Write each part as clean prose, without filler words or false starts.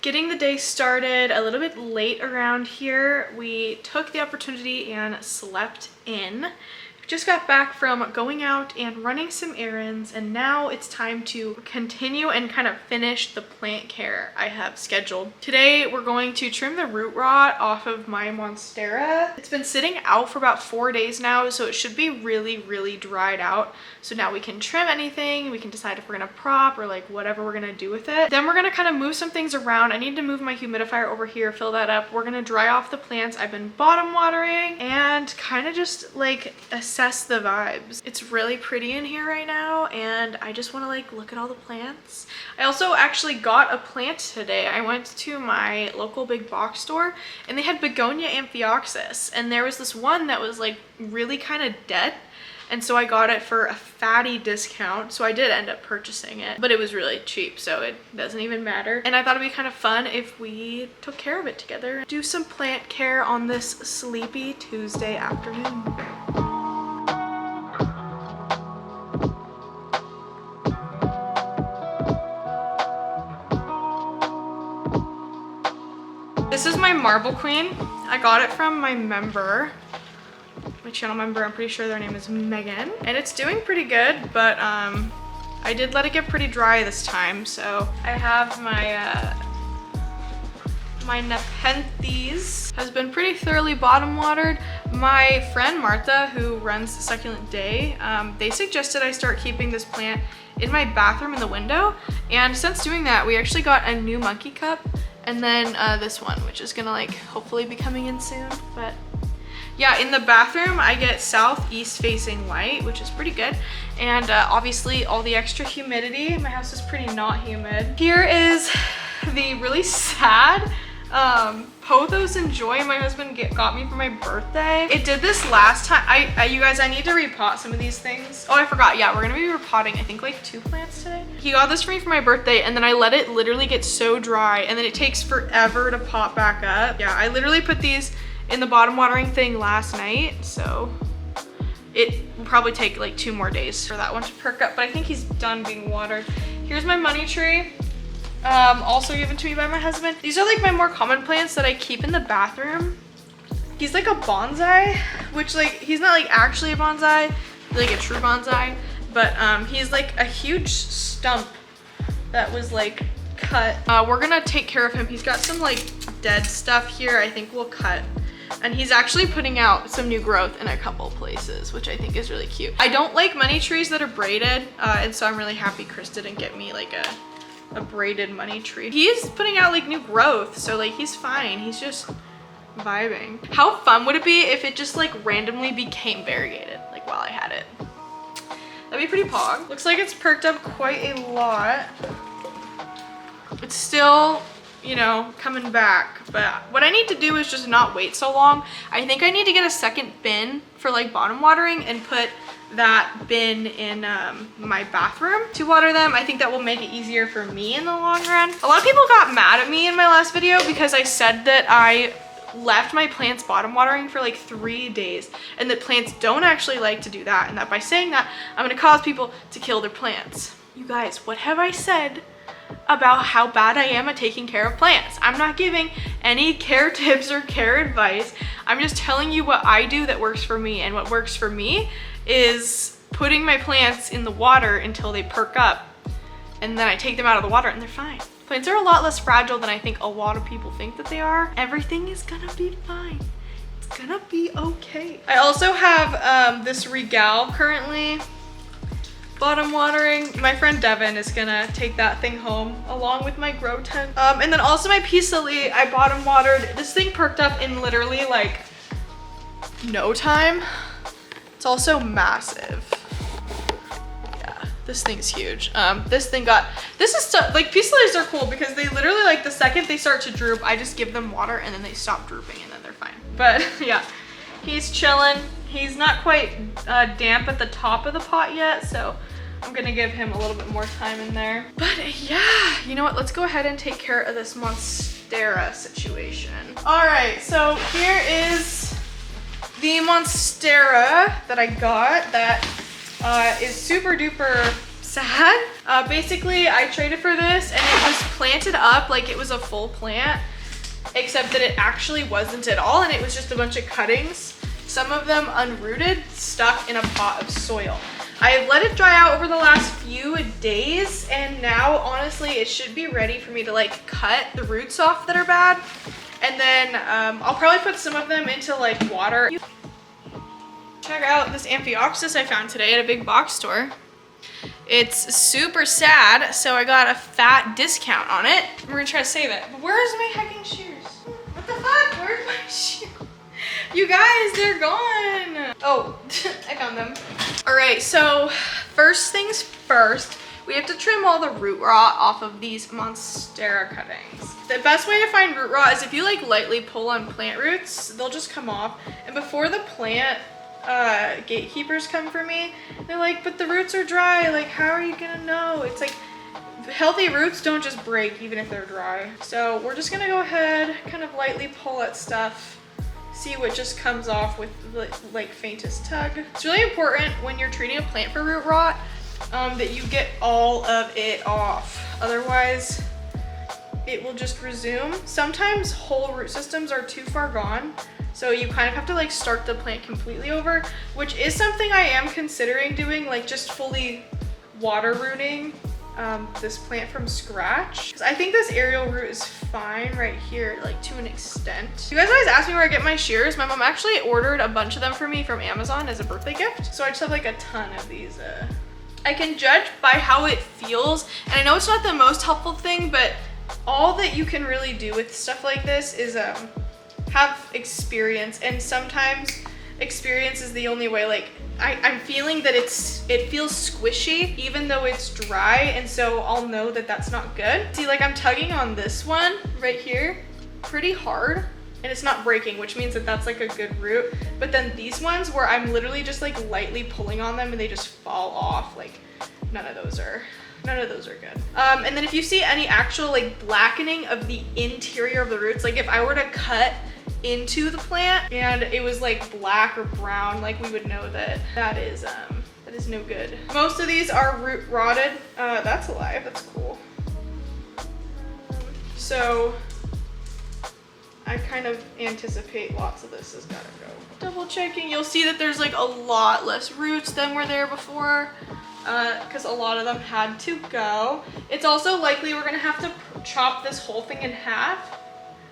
Getting the day started a little bit late around here. We took the opportunity and slept in. Just got back from going out and running some errands, and now it's time to continue and kind of finish the plant care I have scheduled. Today we're going to trim the root rot off of my Monstera. It's been sitting out for about 4 days now, so it should be really dried out. So now we can trim anything, we can decide if we're gonna prop or like whatever we're gonna do with it. Then we're gonna kind of move some things around. I need to move my humidifier over here, fill that up. We're gonna dry off the plants I've been bottom watering and kind of just like assess the vibes. It's really pretty in here right now, and I just want to like look at all the plants. I also actually got a plant today. I went to my local big box store and they had Begonia Amphioxus, and there was this one that was like really kind of dead, and so I got it for a fatty discount. So I did end up purchasing it, but it was really cheap, so it doesn't even matter. And I thought it'd be kind of fun if we took care of it together. Do some plant care on this sleepy Tuesday afternoon. This is my marble queen. I got it from my member, my channel member. I'm pretty sure their name is Megan, and it's doing pretty good, but I did let it get pretty dry this time. So I have my my Nepenthes has been pretty thoroughly bottom watered. My friend Martha, who runs the Succulent Day, they suggested I start keeping this plant in my bathroom in the window, and since doing that, we actually got a new monkey cup. And then this one, which is gonna like hopefully be coming in soon. But yeah, in the bathroom, I get southeast facing light, which is pretty good. And obviously all the extra humidity. My house is pretty not humid. Here is the really sad Pothos and Joy my husband got me for my birthday. It did this last time. You guys, I need to repot some of these things. Oh, I forgot. Yeah, we're gonna be repotting, I think like 2 plants today. He got this for me for my birthday, and then I let it literally get so dry, and then it takes forever to pop back up. Yeah, I literally put these in the bottom watering thing last night, so it will probably take like 2 more days for that one to perk up, but I think he's done being watered. Here's my money tree. Also given to me by my husband. These are like my more common plants that I keep in the bathroom. He's like a bonsai, which like he's not like actually a bonsai, like a true bonsai, but he's like a huge stump that was like cut. We're gonna take care of him. He's got some like dead stuff here I think we'll cut, and he's actually putting out some new growth in a couple places, which I think is really cute. I don't like money trees that are braided, and so I'm really happy Chris didn't get me like a braided money tree. He's putting out like new growth, so like he's fine. He's just vibing. How fun would it be if it just like randomly became variegated, like while I had it? That'd be pretty pog. Looks like it's perked up quite a lot. It's still, you know, coming back, but what I need to do is just not wait so long. I think I need to get a second bin for like bottom watering and put that bin in my bathroom to water them. I think that will make it easier for me in the long run. A lot of people got mad at me in my last video because I said that I left my plants bottom watering for like 3 days, and that plants don't actually like to do that, and that by saying that I'm gonna cause people to kill their plants. You guys, what have I said about how bad I am at taking care of plants? I'm not giving any care tips or care advice. I'm just telling you what I do that works for me, and what works for me is putting my plants in the water until they perk up, and then I take them out of the water and they're fine. Plants are a lot less fragile than I think a lot of people think that they are. Everything is gonna be fine. It's gonna be okay. I also have this Regal currently bottom watering. My friend Devin is gonna take that thing home along with my grow tent. And then also my Peace Lily, I bottom watered. This thing perked up in literally like no time. It's also massive. Yeah, this thing's huge. This is so, like, Peace Lilies are cool because they literally, like, the second they start to droop, I just give them water and then they stop drooping and then they're fine. But yeah, he's chilling. He's not quite damp at the top of the pot yet, so I'm gonna give him a little bit more time in there. But yeah, you know what? Let's go ahead and take care of this Monstera situation. All right, so here is the Monstera that I got that is super duper sad. Basically, I traded for this and it was planted up like it was a full plant, except that it actually wasn't at all, and it was just a bunch of cuttings. Some of them unrooted, stuck in a pot of soil. I let it dry out over the last few days, and now honestly it should be ready for me to like cut the roots off that are bad, and then I'll probably put some of them into like water. Check out this Amphioxus I found today at a big box store. It's super sad, so I got a fat discount on it. We're gonna try to save it. But where's my hiking shoes? What the fuck? Where's my shoes? You guys, they're gone. Oh, I found them. All right, so first things first, we have to trim all the root rot off of these Monstera cuttings. The best way to find root rot is if you like lightly pull on plant roots, they'll just come off. And before the plant gatekeepers come for me, they're like, but the roots are dry, like how are you gonna know? It's like, healthy roots don't just break even if they're dry. So we're just gonna go ahead, kind of lightly pull at stuff, see what just comes off with the like faintest tug. It's really important when you're treating a plant for root rot that you get all of it off. Otherwise it will just resume. Sometimes whole root systems are too far gone, so you kind of have to like start the plant completely over, which is something I am considering doing, like just fully water rooting this plant from scratch. Because I think this aerial root is fine right here, like to an extent. You guys always ask me where I get my shears. My mom actually ordered a bunch of them for me from Amazon as a birthday gift. So I just have like a ton of these. I can judge by how it feels. And I know it's not the most helpful thing, but all that you can really do with stuff like this is have experience, and sometimes experience is the only way. Like I'm feeling that it feels squishy even though it's dry, and so I'll know that that's not good. See, like I'm tugging on this one right here pretty hard and it's not breaking, which means that that's like a good root. But then these ones where I'm literally just like lightly pulling on them and they just fall off, like none of those are good. And then if you see any actual like blackening of the interior of the roots, like if I were to cut into the plant and it was like black or brown, like we would know that that is no good. Most of these are root rotted. That's alive, that's cool. So I kind of anticipate lots of this has gotta go. Double checking, you'll see that there's like a lot less roots than were there before, because a lot of them had to go. It's also likely we're gonna have to chop this whole thing in half,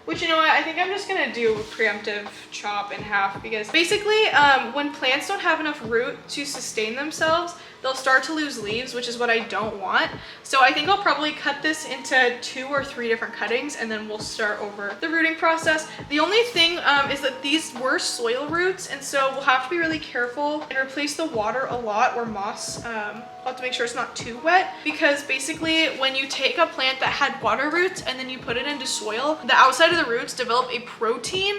which, you know what, I think I'm just gonna do a preemptive chop in half, because basically when plants don't have enough root to sustain themselves, they'll start to lose leaves, which is what I don't want. So I think I'll probably cut this into 2 or 3 different cuttings, and then we'll start over the rooting process. The only thing is that these were soil roots, and so we'll have to be really careful and replace the water a lot, or moss. We'll have to make sure it's not too wet, because basically when you take a plant that had water roots and then you put it into soil, the outside of the roots develop a protein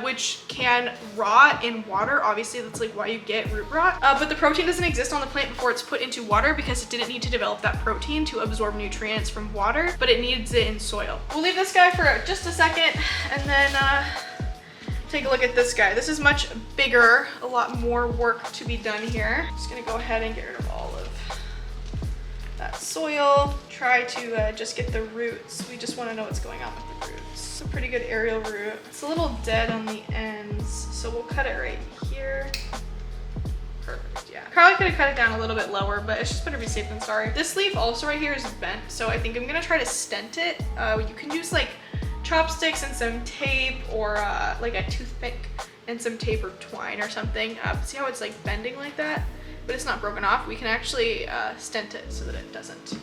which can rot in water. Obviously that's like why you get root rot, but the protein doesn't exist on the plant before it's put into water, because it didn't need to develop that protein to absorb nutrients from water, but it needs it in soil. We'll leave this guy for just a second and then take a look at this guy. This is much bigger, a lot more work to be done here. Just gonna go ahead and get rid of all of that soil. Try to just get the roots. We just want to know what's going on with the roots. It's a pretty good aerial root. It's a little dead on the ends, so we'll cut it right here. Perfect, yeah. Probably could have cut it down a little bit lower, but it's just better to be safe than sorry. This leaf also right here is bent, so I think I'm gonna try to stent it. You can use like chopsticks and some tape, or like a toothpick and some tape or twine or something. See how it's like bending like that, but it's not broken off? We can actually stent it so that it doesn't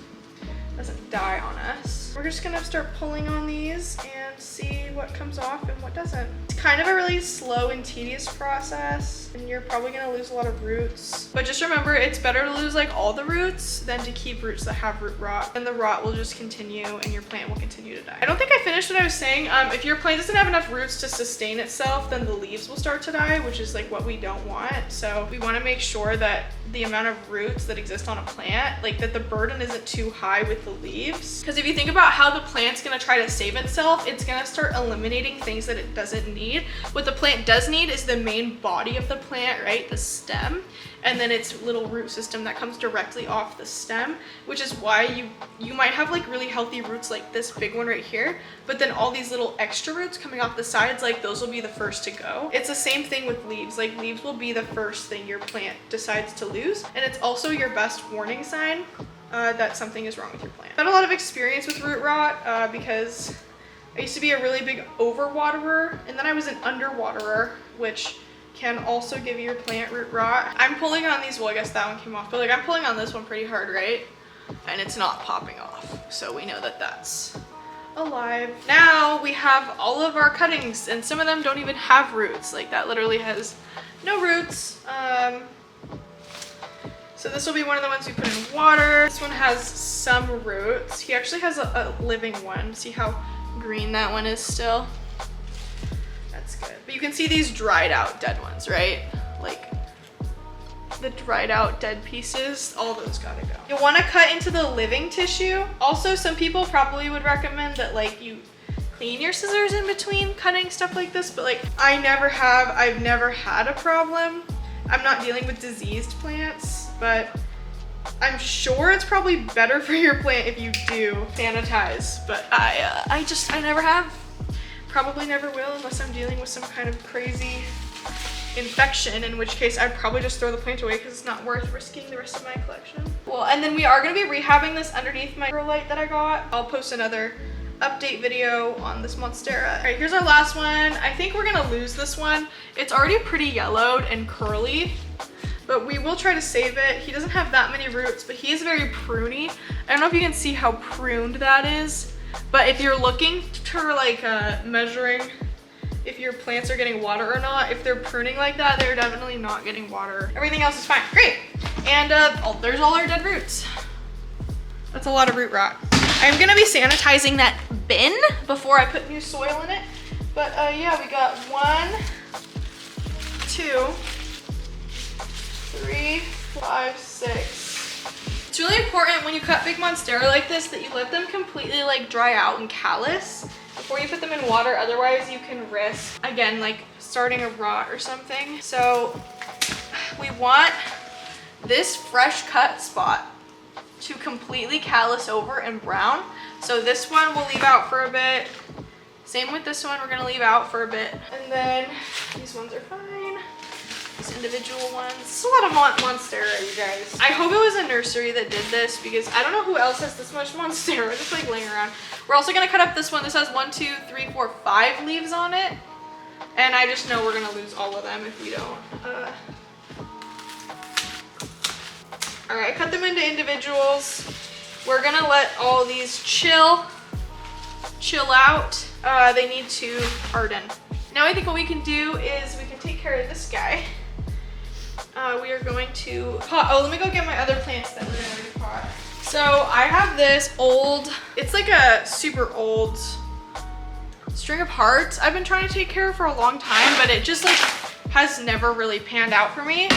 die on us. We're just gonna start pulling on these and see what comes off and what doesn't. It's kind of a really slow and tedious process, and you're probably gonna lose a lot of roots. But just remember, it's better to lose like all the roots than to keep roots that have root rot. And the rot will just continue and your plant will continue to die. I don't think I finished what I was saying. If your plant doesn't have enough roots to sustain itself, then the leaves will start to die, which is like what we don't want. So we wanna make sure that the amount of roots that exist on a plant, like that the burden isn't too high with the leaves. leaves. Because if you think about how the plant's gonna try to save itself, it's gonna start eliminating things that it doesn't need. What the plant does need is the main body of the plant, right? The stem, and then its little root system that comes directly off the stem, which is why you might have like really healthy roots like this big one right here, but then all these little extra roots coming off the sides, like those will be the first to go. It's the same thing with leaves. Like leaves will be the first thing your plant decides to lose, and it's also your best warning sign that something is wrong with your plant. I've had a lot of experience with root rot because I used to be a really big overwaterer, and then I was an underwaterer, which can also give your plant root rot. I'm pulling on these, well I guess that one came off, but like I'm pulling on this one pretty hard, right? And it's not popping off. So we know that that's alive. Now we have all of our cuttings, and some of them don't even have roots. Like that literally has no roots. So this will be one of the ones we put in water. This one has some roots. He actually has a living one. See how green that one is still? That's good. But you can see these dried out dead ones, right? Like the dried out dead pieces, all those gotta go. You'll wanna cut into the living tissue. Also, some people probably would recommend that like you clean your scissors in between cutting stuff like this, but like I never have. I've never had a problem. I'm not dealing with diseased plants, but I'm sure it's probably better for your plant if you do sanitize, but I never have. Probably never will unless I'm dealing with some kind of crazy infection, in which case I'd probably just throw the plant away because it's not worth risking the rest of my collection. Well, and then we are gonna be rehabbing this underneath my grow light that I got. I'll post another update video on this Monstera. All right, here's our last one. I think we're gonna lose this one. It's already pretty yellowed and curly, but we will try to save it. He doesn't have that many roots, but he is very pruny. I don't know if you can see how pruned that is, but if you're looking for like measuring if your plants are getting water or not, if they're pruning like that, they're definitely not getting water. Everything else is fine, great. And there's all our dead roots. That's a lot of root rot. I'm gonna be sanitizing that bin before I put new soil in it. But yeah, we got 1, 2, 3, 5, 6. It's really important when you cut big Monstera like this that you let them completely like dry out and callus before you put them in water. Otherwise you can risk, again, like starting a rot or something. So we want this fresh cut spot to completely callus over and brown. So this one we'll leave out for a bit. Same with this one, we're gonna leave out for a bit. And then these ones are fine. These individual ones. It's a lot of Monstera, you guys. I hope it was a nursery that did this because I don't know who else has this much Monstera just like laying around. We're also gonna cut up this one. This has 1, 2, 3, 4, 5 leaves on it. And I just know we're gonna lose all of them if we don't. All right, cut them into individuals. We're gonna let all these chill out. They need to harden. Now I think what we can do is we can take care of this guy. We are going to pot. Oh, let me go get my other plants that we're gonna pot. So I have this old, it's like a super old string of hearts I've been trying to take care of for a long time, but it just like has never really panned out for me.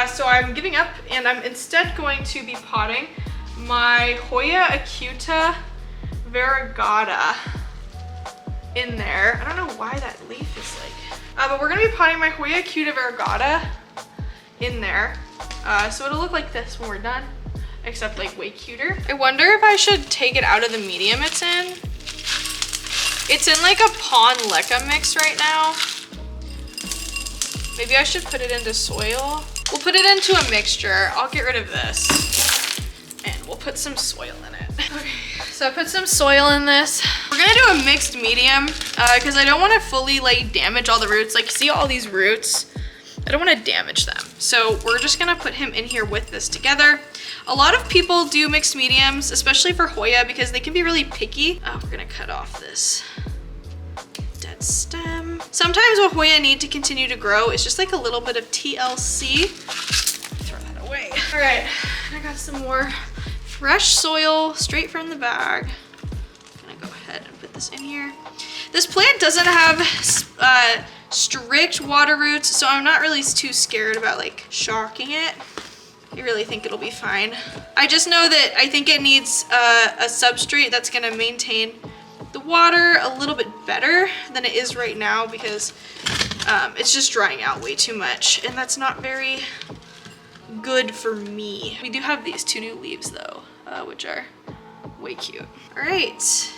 So I'm giving up and I'm instead going to be potting my Hoya acuta variegata in there. I don't know why that leaf is like, but we're gonna be potting my Hoya acuta variegata in there. So it'll look like this when we're done, except like way cuter. I wonder if I should take it out of the medium it's in. It's in like a pond leca mix right now. Maybe I should put it into soil. We'll put it into a mixture. I'll get rid of this and we'll put some soil in it. Okay, so I put some soil in this. We're gonna do a mixed medium because I don't want to fully like damage all the roots. Like, see all these roots? I don't want to damage them. So we're just gonna put him in here with this together. A lot of people do mixed mediums, especially for Hoya, because they can be really picky. We're gonna cut off this dead stem. Sometimes what Hoya need to continue to grow is just like a little bit of TLC. Throw that away. All right, I got some more fresh soil straight from the bag. I'm gonna go ahead and put this in here. This plant doesn't have strict water roots, so I'm not really too scared about like shocking it. I really think it'll be fine. I just know that I think it needs a substrate that's gonna maintain the water a little bit better than it is right now, because it's just drying out way too much, and that's not very good for me. We do have these 2 new leaves though, which are way cute. All right,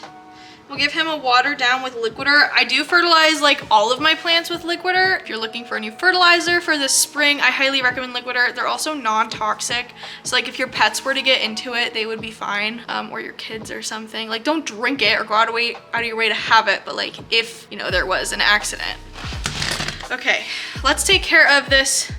we'll give him a water down with liquider. I do fertilize like all of my plants with liquider. If you're looking for a new fertilizer for this spring, I highly recommend liquider. They're also non-toxic, so like if your pets were to get into it, they would be fine, or your kids or something. Like, don't drink it or go out of your way to have it, but like if, you know, there was an accident. Okay, let's take care of this.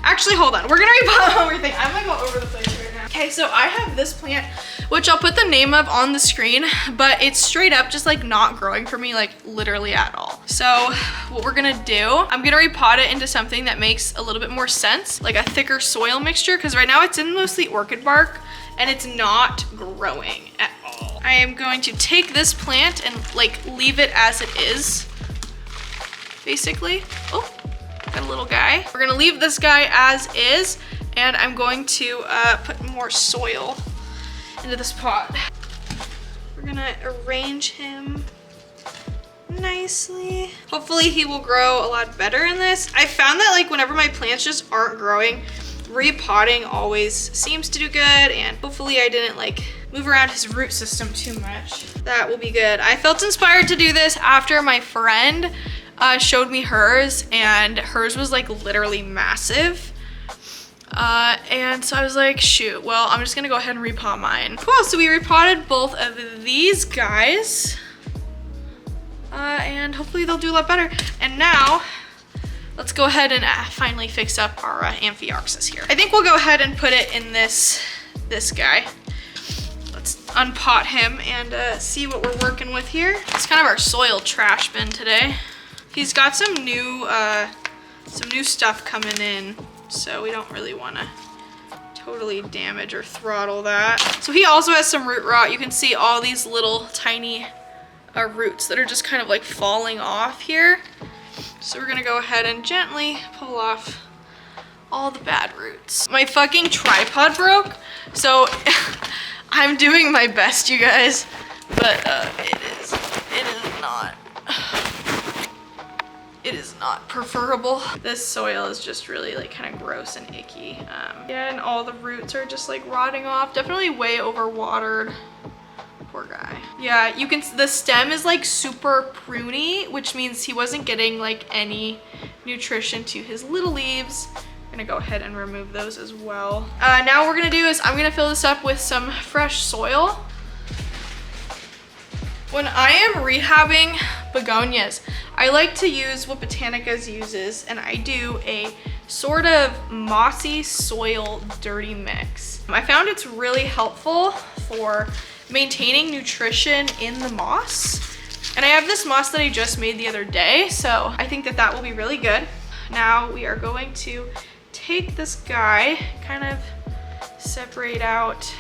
Actually, hold on, we're gonna repot everything. I'm gonna go over the place right now. Okay, so I have this plant, which I'll put the name of on the screen, but it's straight up just like not growing for me, like literally at all. So what we're gonna do, I'm gonna repot it into something that makes a little bit more sense, like a thicker soil mixture, because right now it's in mostly orchid bark and it's not growing at all. I am going to take this plant and like leave it as it is, basically. Oh, got a little guy. We're gonna leave this guy as is, and I'm going to put more soil into this pot. We're gonna arrange him nicely. Hopefully he will grow a lot better in this. I found that like whenever my plants just aren't growing, repotting always seems to do good, and hopefully I didn't like move around his root system too much. That will be good. I felt inspired to do this after my friend showed me hers, and hers was like literally massive. And so I was like, shoot, well, I'm just gonna go ahead and repot mine. Cool, so we repotted both of these guys. And hopefully they'll do a lot better. And now, let's go ahead and finally fix up our Amphiorchis here. I think we'll go ahead and put it in this guy. Let's unpot him and see what we're working with here. It's kind of our soil trash bin today. He's got some new stuff coming in, so we don't really want to totally damage or throttle that. So he also has some root rot. You can see all these little tiny roots that are just kind of like falling off here. So we're gonna go ahead and gently pull off all the bad roots. My fucking tripod broke, so I'm doing my best, you guys, but it is not preferable. This soil is just really like kind of gross and icky. Yeah, and all the roots are just like rotting off. Definitely way overwatered. Poor guy. Yeah, you can, the stem is like super pruny, which means he wasn't getting like any nutrition to his little leaves. I'm gonna go ahead and remove those as well. Now what we're gonna do is I'm gonna fill this up with some fresh soil. When I am rehabbing begonias, I like to use what Botanicas uses, and I do a sort of mossy soil dirty mix. I found it's really helpful for maintaining nutrition in the moss. And I have this moss that I just made the other day, so I think that will be really good. Now we are going to take this guy, kind of separate out,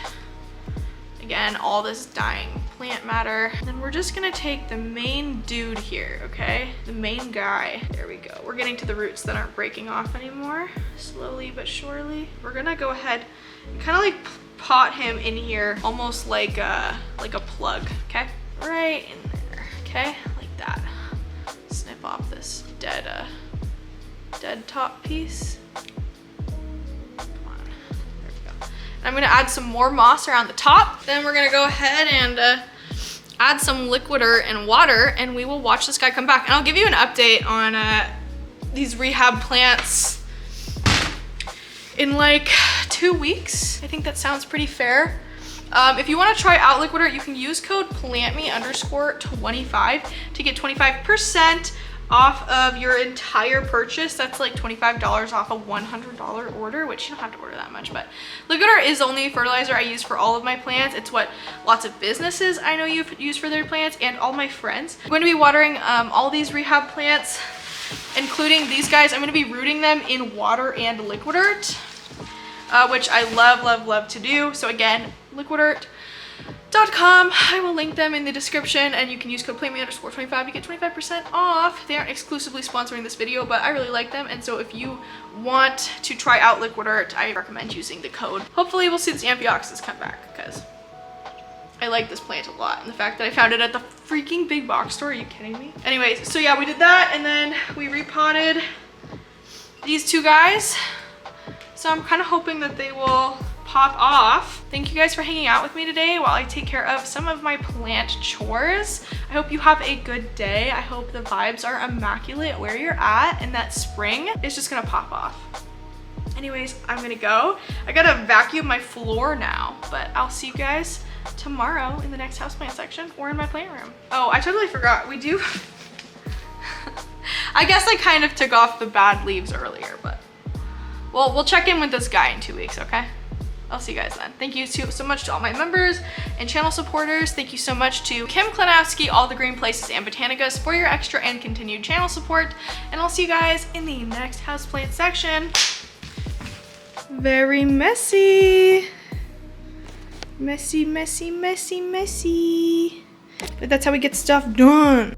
again, all this dying plant matter. And then we're just gonna take the main dude here, okay? The main guy. There we go. We're getting to the roots that aren't breaking off anymore, slowly but surely. We're gonna go ahead and kind of like pot him in here, almost like a plug, okay? Right in there, okay? Like that. Snip off this dead top piece. Come on, there we go. And I'm gonna add some more moss around the top. Then we're gonna go ahead and add some liquider and water, and we will watch this guy come back. And I'll give you an update on these rehab plants in like 2 weeks. I think that sounds pretty fair. If you want to try out liquider, you can use code PLANTME_25 to get 25% off of your entire purchase. That's like $25 off a $100 order, which you don't have to order that much, but liquider is the only fertilizer I use for all of my plants. It's what lots of businesses I know use for their plants, and all my friends. I'm going to be watering all these rehab plants, including these guys. I'm going to be rooting them in water and liquidirt, which I love to do. So again, liquidirt, I will link them in the description, and you can use code PlayMe_25 to get 25% off. They aren't exclusively sponsoring this video, but I really like them, and so if you want to try out Liquid Art, I recommend using the code. Hopefully we'll see this Amphioxus come back, because I like this plant a lot, and the fact that I found it at the freaking big box store, are you kidding me? Anyways, so yeah, we did that, and then we repotted these two guys. So I'm kind of hoping that they will pop off. Thank you guys for hanging out with me today while I take care of some of my plant chores. I hope you have a good day. I hope the vibes are immaculate where you're at, and that spring is just gonna pop off. Anyways, I'm gonna go. I gotta vacuum my floor now, but I'll see you guys tomorrow in the next houseplant section or in my plant room. Oh, I totally forgot. We do. I guess I kind of took off the bad leaves earlier, but we'll check in with this guy in 2 weeks, okay? I'll see you guys then. Thank you so much to all my members and channel supporters. Thank you so much to Kim Klenowski, All the Green Places, and Botanicus for your extra and continued channel support. And I'll see you guys in the next houseplant section. Very messy. Messy, messy, messy, messy. But that's how we get stuff done.